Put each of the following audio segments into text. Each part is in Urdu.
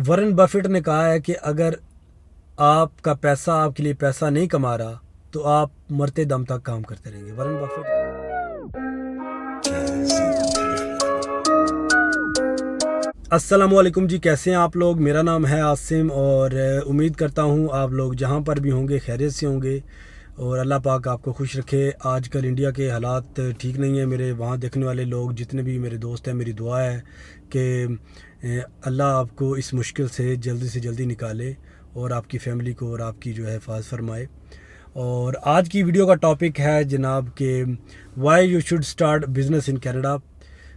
وارن بفیٹ نے کہا ہے کہ اگر آپ کا پیسہ آپ کے لیے پیسہ نہیں کما رہا تو آپ مرتے دم تک کام کرتے رہیں گے. Warren Buffett. السلام علیکم جی، کیسے ہیں آپ لوگ؟ میرا نام ہے عاصم اور امید کرتا ہوں آپ لوگ جہاں پر بھی ہوں گے خیریت سے ہوں گے اور اللہ پاک آپ کو خوش رکھے. آج کل انڈیا کے حالات ٹھیک نہیں ہیں. میرے وہاں دیکھنے والے لوگ جتنے بھی میرے دوست ہیں، میری دعا ہے کہ اللہ آپ کو اس مشکل سے جلدی نکالے اور آپ کی فیملی کو اور آپ کی جو ہے حفاظت فرمائے. اور آج کی ویڈیو کا ٹاپک ہے جناب کہ why you should start business in Canada.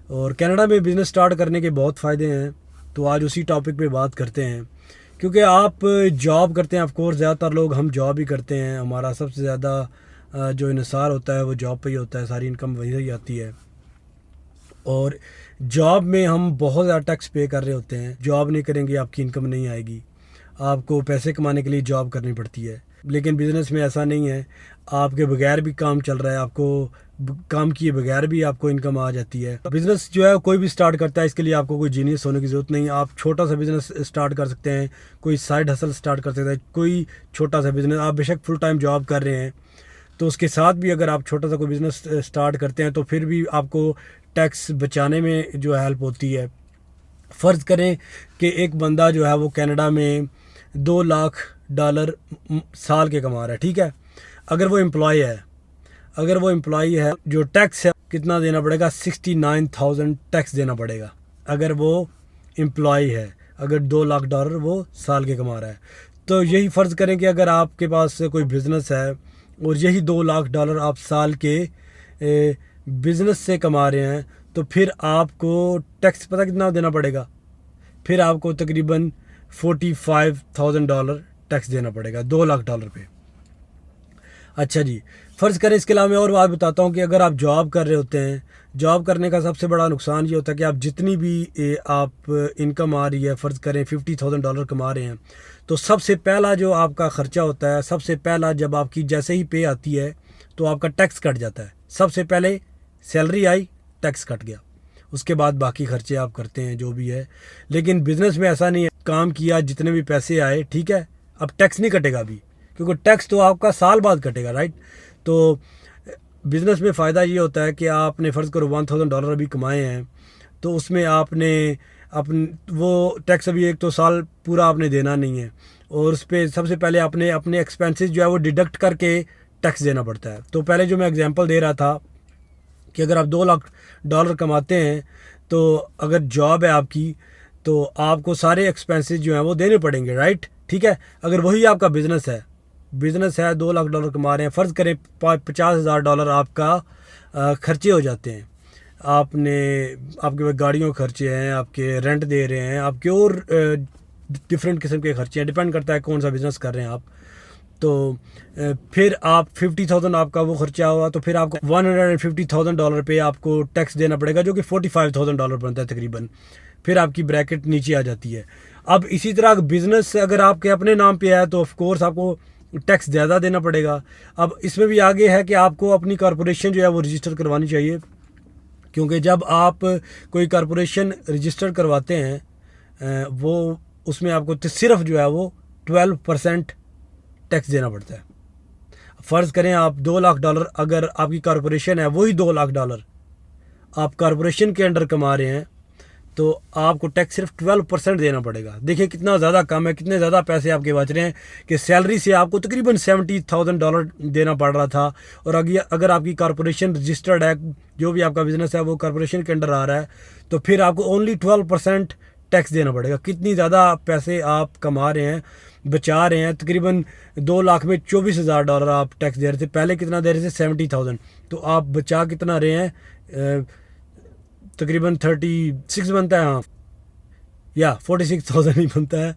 اور کینیڈا میں بزنس سٹارٹ کرنے کے بہت فائدے ہیں، تو آج اسی ٹاپک پہ بات کرتے ہیں. کیونکہ آپ جاب کرتے ہیں، آف کورس زیادہ تر لوگ ہم جاب ہی کرتے ہیں. ہمارا سب سے زیادہ جو انحصار ہوتا ہے وہ جاب پہ ہی ہوتا ہے، ساری انکم وہیں سے ہی آتی ہے. اور جاب میں ہم بہت زیادہ ٹیکس پے کر رہے ہوتے ہیں. جاب نہیں کریں گے آپ کی انکم نہیں آئے گی. آپ کو پیسے کمانے کے لیے جاب کرنی پڑتی ہے. لیکن بزنس میں ایسا نہیں ہے، آپ کے بغیر بھی کام چل رہا ہے، آپ کو کام کیے بغیر بھی آپ کو انکم آ جاتی ہے. بزنس جو ہے کوئی بھی سٹارٹ کرتا ہے، اس کے لیے آپ کو کوئی جینیس ہونے کی ضرورت نہیں. آپ چھوٹا سا بزنس سٹارٹ کر سکتے ہیں، کوئی سائڈ ہسل سٹارٹ کر سکتے ہیں، کوئی چھوٹا سا بزنس. آپ بے شک فل ٹائم جاب کر رہے ہیں تو اس کے ساتھ بھی اگر آپ چھوٹا سا کوئی بزنس سٹارٹ کرتے ہیں تو پھر بھی آپ کو ٹیکس بچانے میں جو ہیلپ ہوتی ہے. فرض کریں کہ ایک بندہ جو ہے وہ کینیڈا میں $2 لاکھ سال کے کما رہا ہے، ٹھیک ہے. اگر وہ امپلائی ہے جو ٹیکس ہے کتنا دینا پڑے گا؟ 69,000 ٹیکس دینا پڑے گا اگر وہ امپلائی ہے. اگر $2 لاکھ وہ سال کے کما رہا ہے تو یہی فرض کریں کہ اگر آپ کے پاس کوئی بزنس ہے اور یہی $2 لاکھ آپ سال کے بزنس سے کما رہے ہیں تو پھر آپ کو ٹیکس پتہ کتنا دینا پڑے گا؟ پھر آپ کو تقریباً $45,000 ٹیکس دینا پڑے گا $2 لاکھ پہ. اچھا جی، فرض کریں اس کے علاوہ میں اور بات بتاتا ہوں کہ اگر آپ جاب کر رہے ہوتے ہیں، جاب کرنے کا سب سے بڑا نقصان یہ ہوتا ہے کہ آپ جتنی بھی آپ انکم آ رہی ہے، فرض کریں $50,000 کما رہے ہیں، تو سب سے پہلا جو آپ کا خرچہ ہوتا ہے، سب سے پہلا جب آپ کی جیسے ہی پے آتی ہے تو آپ کا ٹیکس کٹ جاتا ہے. سب سے پہلے سیلری آئی، ٹیکس کٹ گیا، اس کے بعد باقی خرچے آپ کرتے ہیں جو بھی ہے. لیکن بزنس میں ایسا نہیں ہے. کام کیا، جتنے بھی پیسے آئے، ٹھیک ہے، اب ٹیکس نہیں کٹے گا ابھی، کیونکہ ٹیکس تو آپ کا سال بعد کٹے گا، رائٹ. تو بزنس میں فائدہ یہ ہوتا ہے کہ آپ نے فرض کرو $1,000 ابھی کمائے ہیں تو اس میں آپ نے وہ ٹیکس ابھی ایک تو سال پورا آپ نے دینا نہیں ہے، اور اس پہ سب سے پہلے آپ نے اپنے ایکسپینسز جو ہے وہ ڈیڈکٹ کر کے ٹیکس دینا پڑتا ہے. تو پہلے جو میں اگزامپل دے رہا تھا کہ اگر آپ $2 لاکھ کماتے ہیں تو اگر جاب ہے آپ کی تو آپ کو سارے ایکسپینسز جو ہیں وہ دینے پڑیں گے، رائٹ، ٹھیک ہے. اگر وہی آپ کا بزنس ہے $2 لاکھ کما رہے ہیں، فرض کریں $50,000 آپ کا خرچے ہو جاتے ہیں. آپ کے گاڑیوں خرچے ہیں، آپ کے رینٹ دے رہے ہیں، آپ کے اور ڈفرینٹ قسم کے خرچے ہیں، ڈپینڈ کرتا ہے کون سا بزنس کر رہے ہیں آپ. تو پھر آپ 50,000 آپ کا وہ خرچہ ہوا تو پھر آپ کو $150,000 پہ آپ کو ٹیکس دینا پڑے گا، جو کہ $45,000 بنتا ہے تقریباً. پھر آپ کی بریکٹ نیچے آ جاتی ہے. اب اسی طرح بزنس اگر آپ کے اپنے نام پہ ہے تو آف کورس آپ کو ٹیکس زیادہ دینا پڑے گا. اب اس میں بھی آگے ہے کہ آپ کو اپنی کارپوریشن جو ہے وہ رجسٹر کروانی چاہیے، کیونکہ جب آپ کوئی کارپوریشن رجسٹر کرواتے ہیں وہ اس میں آپ کو صرف جو ہے وہ 12% ٹیکس دینا پڑتا ہے. فرض کریں آپ $2 لاکھ اگر آپ کی کارپوریشن ہے، وہی $2 لاکھ آپ کارپوریشن کے انڈر کما رہے ہیں تو آپ کو ٹیکس صرف 12% دینا پڑے گا. دیکھیں کتنا زیادہ کم ہے، کتنے زیادہ پیسے آپ کے بچ رہے ہیں کہ سیلری سے آپ کو تقریباً $70,000 دینا پڑ رہا تھا. اور اگر آپ کی کارپوریشن رجسٹرڈ ہے، جو بھی آپ کا بزنس ہے وہ کارپوریشن کے انڈر آ رہا ہے، تو پھر آپ کو اونلی 12% ٹیکس دینا پڑے گا. کتنی زیادہ پیسے آپ کما رہے ہیں، بچا رہے ہیں. تقریباً 2 لاکھ میں $24,000 آپ ٹیکس دے رہے تھے، پہلے کتنا دے رہے تھے؟ 70,000. تو آپ بچا کتنا رہے ہیں؟ تقریباً 36 بنتا ہے، ہاں، یا 46,000 ہی بنتا ہے.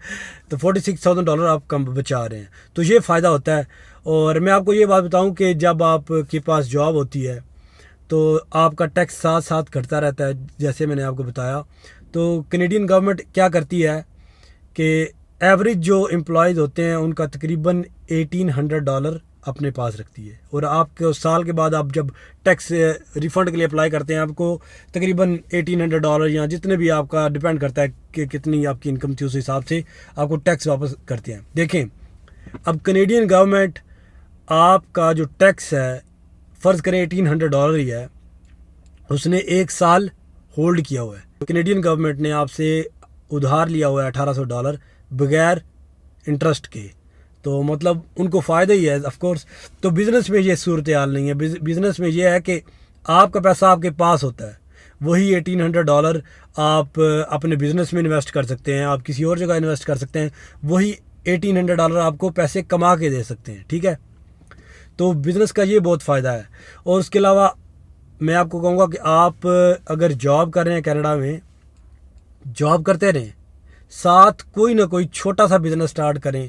تو $46,000 آپ کم بچا رہے ہیں. تو یہ فائدہ ہوتا ہے. اور میں آپ کو یہ بات بتاؤں کہ جب آپ کے پاس جاب ہوتی ہے تو آپ کا ٹیکس ساتھ ساتھ گھٹتا رہتا ہے، جیسے میں نے آپ کو بتایا. تو کینیڈین گورنمنٹ کیا کرتی ہے کہ ایوریج جو امپلائیز ہوتے ہیں ان کا تقریباً $1,800 اپنے پاس رکھتی ہے، اور آپ کو سال کے بعد آپ جب ٹیکس ریفنڈ کے لیے اپلائی کرتے ہیں آپ کو تقریباً $1800 یا جتنے بھی آپ کا ڈپینڈ کرتا ہے کہ کتنی آپ کی انکم تھی اس حساب سے آپ کو ٹیکس واپس کرتے ہیں۔ دیکھیں اب کینیڈین گورنمنٹ آپ کا جو ٹیکس ہے فرض کریں $1800 ہی ہے، اس نے 1 سال ہولڈ کیا ہوا ہے۔ کینیڈین گورنمنٹ نے آپ سے ادھار لیا ہوا ہے $1800 بغیر انٹرسٹ کے، تو مطلب ان کو فائدہ ہی ہے آف کورس۔ تو بزنس میں یہ صورتحال نہیں ہے، بزنس میں یہ ہے کہ آپ کا پیسہ آپ کے پاس ہوتا ہے، وہی $1800 آپ اپنے بزنس میں انویسٹ کر سکتے ہیں، آپ کسی اور جگہ انویسٹ کر سکتے ہیں، وہی $1800 آپ کو پیسے کما کے دے سکتے ہیں، ٹھیک ہے۔ تو بزنس کا یہ بہت فائدہ ہے۔ اور اس کے علاوہ میں آپ کو کہوں گا کہ آپ اگر جاب کر رہے ہیں کینیڈا میں، جاب کرتے رہیں، ساتھ کوئی نہ کوئی چھوٹا سا بزنس سٹارٹ کریں،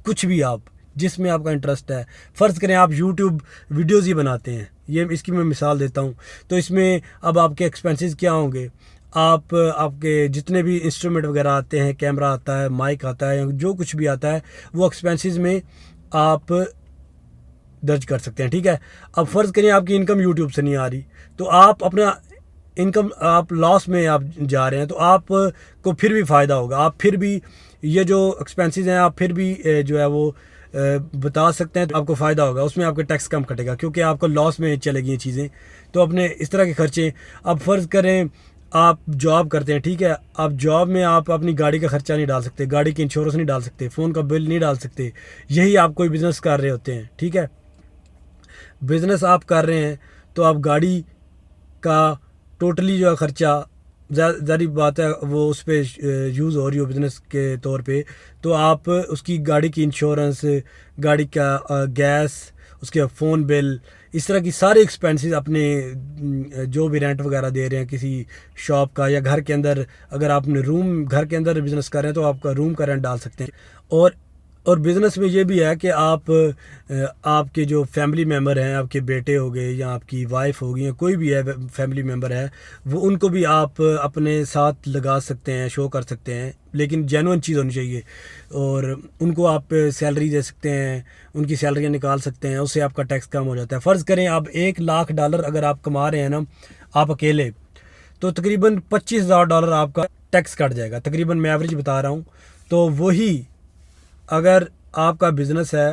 کچھ بھی آپ جس میں آپ کا انٹرسٹ ہے۔ فرض کریں آپ یوٹیوب ویڈیوز ہی بناتے ہیں، یہ اس کی میں مثال دیتا ہوں، تو اس میں اب آپ کے ایکسپینسز کیا ہوں گے؟ آپ کے جتنے بھی انسٹرومنٹ وغیرہ آتے ہیں، کیمرہ آتا ہے، مائک آتا ہے، جو کچھ بھی آتا ہے وہ ایکسپینسز میں آپ درج کر سکتے ہیں، ٹھیک ہے۔ اب فرض کریں آپ کی انکم یوٹیوب سے نہیں آ رہی، تو آپ اپنا انکم آپ لاس میں آپ جا رہے ہیں، تو آپ کو پھر بھی فائدہ ہوگا، آپ پھر بھی یہ جو ایکسپینسز ہیں آپ پھر بھی جو ہے وہ بتا سکتے ہیں، تو آپ کو فائدہ ہوگا، اس میں آپ کا ٹیکس کم کٹے گا کیونکہ آپ کو لاس میں چلے گی یہ چیزیں۔ تو اپنے اس طرح کے خرچے، اب فرض کریں آپ جاب کرتے ہیں، ٹھیک ہے، آپ جاب میں آپ اپنی گاڑی کا خرچہ نہیں ڈال سکتے، گاڑی کی انشورنس نہیں ڈال سکتے، فون کا بل نہیں ڈال سکتے، یہی آپ کوئی بزنس کر رہے ہوتے ہیں، ٹھیک ہے۔ بزنس آپ کر رہے ہیں تو آپ گاڑی کا ٹوٹلی جو ہے خرچہ ظاہری بات ہے وہ اس پہ یوز ہو رہی ہو بزنس کے طور پہ، تو آپ اس کی گاڑی کی انشورنس، گاڑی کا گیس، اس کے فون بل، اس طرح کی سارے ایکسپینسز اپنے جو بھی رینٹ وغیرہ دے رہے ہیں کسی شاپ کا، یا گھر کے اندر اگر آپ نے روم گھر کے اندر بزنس کر رہے ہیں تو آپ کا روم کا رینٹ ڈال سکتے ہیں۔ اور بزنس میں یہ بھی ہے کہ آپ کے جو فیملی ممبر ہیں، آپ کے بیٹے ہو گئے یا آپ کی وائف ہوگی یا کوئی بھی ہے فیملی ممبر ہے، وہ ان کو بھی آپ اپنے ساتھ لگا سکتے ہیں، شو کر سکتے ہیں، لیکن جینوئن چیز ہونی چاہیے، اور ان کو آپ سیلری دے سکتے ہیں، ان کی سیلریاں نکال سکتے ہیں، اس سے آپ کا ٹیکس کم ہو جاتا ہے۔ فرض کریں آپ $1,00,000 اگر آپ کما رہے ہیں نا آپ اکیلے، تو تقریباً $25,000 آپ کا ٹیکس کٹ جائے گا، تقریباً میں ایوریج بتا رہا ہوں۔ تو وہی اگر آپ کا بزنس ہے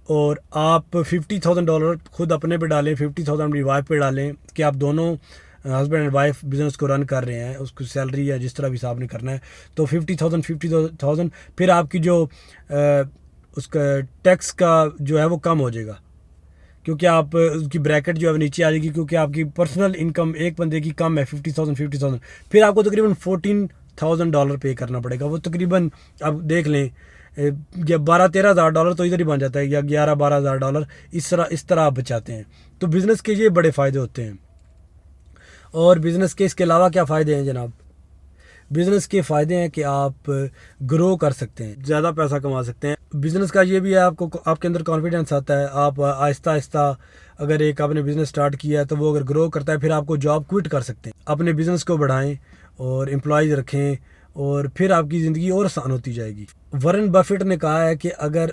اور آپ $50,000 خود اپنے پہ ڈالیں، 50,000 اپنی وائف پہ ڈالیں، کہ آپ دونوں ہسبینڈ اینڈ وائف بزنس کو رن کر رہے ہیں، اس کو سیلری یا جس طرح بھی صاحب نے کرنا ہے، تو 50,000 پھر آپ کی جو اس کا ٹیکس کا جو ہے وہ کم ہو جائے گا، کیونکہ آپ اس کی بریکٹ جو ہے وہ نیچے آ جائے گی، کیونکہ آپ کی پرسنل انکم ایک بندے کی کم ہے 50,000، پھر آپ کو تقریباً $14,000 پے کرنا پڑے گا، وہ تقریباً آپ دیکھ لیں یا $12,000-13,000 تو ادھر ہی بن جاتا ہے، یا $11,000-12,000 اس طرح آپ بچاتے ہیں۔ تو بزنس کے یہ بڑے فائدے ہوتے ہیں۔ اور بزنس کے اس کے علاوہ کیا فائدے ہیں جناب؟ بزنس کے فائدے ہیں کہ آپ گرو کر سکتے ہیں، زیادہ پیسہ کما سکتے ہیں۔ بزنس کا یہ بھی ہے آپ کے اندر کانفیڈنس آتا ہے، آپ آہستہ آہستہ اگر ایک آپ نے بزنس سٹارٹ کیا ہے تو وہ اگر گرو کرتا ہے پھر آپ کو جاب کوئٹ کر سکتے ہیں، اپنے بزنس کو بڑھائیں اور امپلائیز رکھیں، اور پھر آپ کی زندگی اور آسان ہوتی جائے گی۔ وارن بفیٹ نے کہا ہے کہ اگر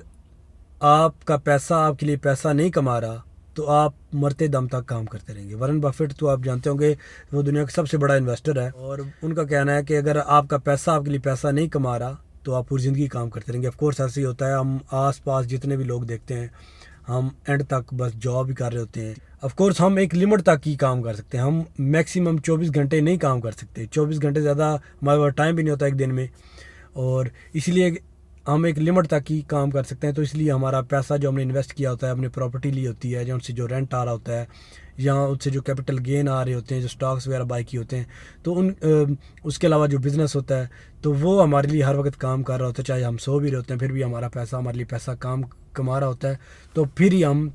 آپ کا پیسہ آپ کے لیے پیسہ نہیں کما رہا تو آپ مرتے دم تک کام کرتے رہیں گے۔ وارن بفیٹ تو آپ جانتے ہوں گے وہ دنیا کا سب سے بڑا انویسٹر ہے، اور ان کا کہنا ہے کہ اگر آپ کا پیسہ آپ کے لیے پیسہ نہیں کما رہا تو آپ پوری زندگی کام کرتے رہیں گے۔ آف کورس ایسے ہی ہوتا ہے، ہم آس پاس جتنے بھی لوگ دیکھتے ہیں ہم اینڈ تک بس جاب ہی کر رہے ہوتے ہیں۔ آف کورس ہم ایک لمٹ تک ہی کام کر سکتے ہیں، ہم میکسیمم 24 گھنٹے نہیں کام کر سکتے، 24 گھنٹے زیادہ ہمارے پاس ٹائم بھی نہیں ہوتا ایک دن میں، اور اس لیے ہم ایک لمٹ تک ہی کام کر سکتے ہیں۔ تو اس لیے ہمارا پیسہ جو ہم نے انویسٹ کیا ہوتا ہے، اپنے پراپرٹی لی ہوتی ہے، یا ان سے جو رینٹ آ رہا ہوتا ہے، یا ان سے جو کیپٹل گین آ رہے ہوتے ہیں، جو سٹاکس وغیرہ بائی کیے ہوتے ہیں، تو اس کے علاوہ جو بزنس ہوتا ہے تو وہ ہمارے لیے ہر وقت کام کر رہا ہوتا ہے، چاہے ہم سو بھی رہے ہوتے ہیں پھر بھی ہمارا پیسہ ہمارے لیے پیسہ کام کما رہا ہوتا ہے، تو پھر ہی ہم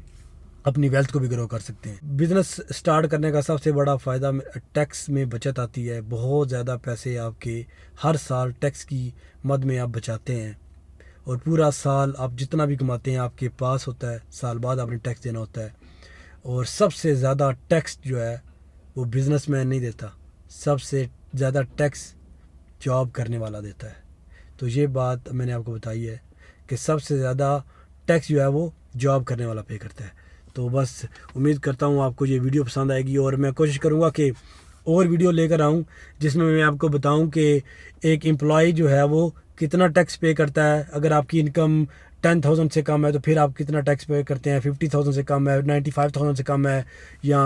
اپنی ویلتھ کو بھی گرو کر سکتے ہیں۔ بزنس سٹارٹ کرنے کا سب سے بڑا فائدہ ٹیکس میں بچت آتی ہے، بہت زیادہ پیسے آپ کے ہر سال ٹیکس کی مد میں آپ بچاتے ہیں، اور پورا سال آپ جتنا بھی کماتے ہیں آپ کے پاس ہوتا ہے، سال بعد آپ نے ٹیکس دینا ہوتا ہے، اور سب سے زیادہ ٹیکس جو ہے وہ بزنس مین نہیں دیتا، سب سے زیادہ ٹیکس جاب کرنے والا دیتا ہے۔ تو یہ بات میں نے آپ کو بتائی ہے کہ سب سے زیادہ ٹیکس جو ہے وہ جاب کرنے والا پے کرتا ہے. تو بس امید کرتا ہوں آپ کو یہ ویڈیو پسند آئے گی، اور میں کوشش کروں گا کہ اور ویڈیو لے کر آؤں جس میں آپ کو بتاؤں کہ ایک امپلائی جو ہے وہ کتنا ٹیکس پے کرتا ہے. اگر آپ کی انکم 10,000 سے کم ہے تو پھر آپ کتنا ٹیکس پے کرتے ہیں، 50,000 سے کم ہے، 95,000 سے کم ہے، یا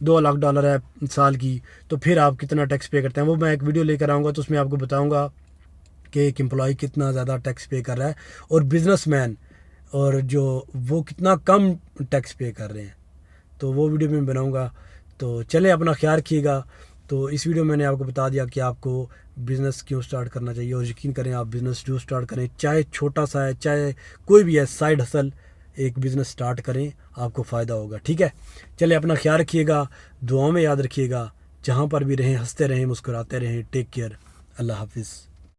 $2 لاکھ ہے سال کی، تو پھر آپ کتنا ٹیکس پے کرتے ہیں. وہ میں ایک ویڈیو لے کر آؤں گا تو اس میں آپ کو بتاؤں گا کہ ایک امپلائی کتنا زیادہ ٹیکس پے کر رہا ہے، اور بزنس مین اور جو وہ کتنا کم ٹیکس پے کر رہے ہیں. تو وہ ویڈیو میں بناؤں گا. تو چلیں اپنا خیال رکھیے گا. تو اس ویڈیو میں نے آپ کو بتا دیا کہ آپ کو بزنس کیوں سٹارٹ کرنا چاہیے، اور یقین کریں آپ بزنس جو سٹارٹ کریں، چاہے چھوٹا سا ہے چاہے کوئی بھی ہے، سائیڈ ہسل ایک بزنس سٹارٹ کریں، آپ کو فائدہ ہوگا. ٹھیک ہے، چلیں اپنا خیال رکھیے گا، دعاؤں میں یاد رکھیے گا. جہاں پر بھی رہیں ہنستے رہیں، مسکراتے رہیں. Take care. اللہ حافظ.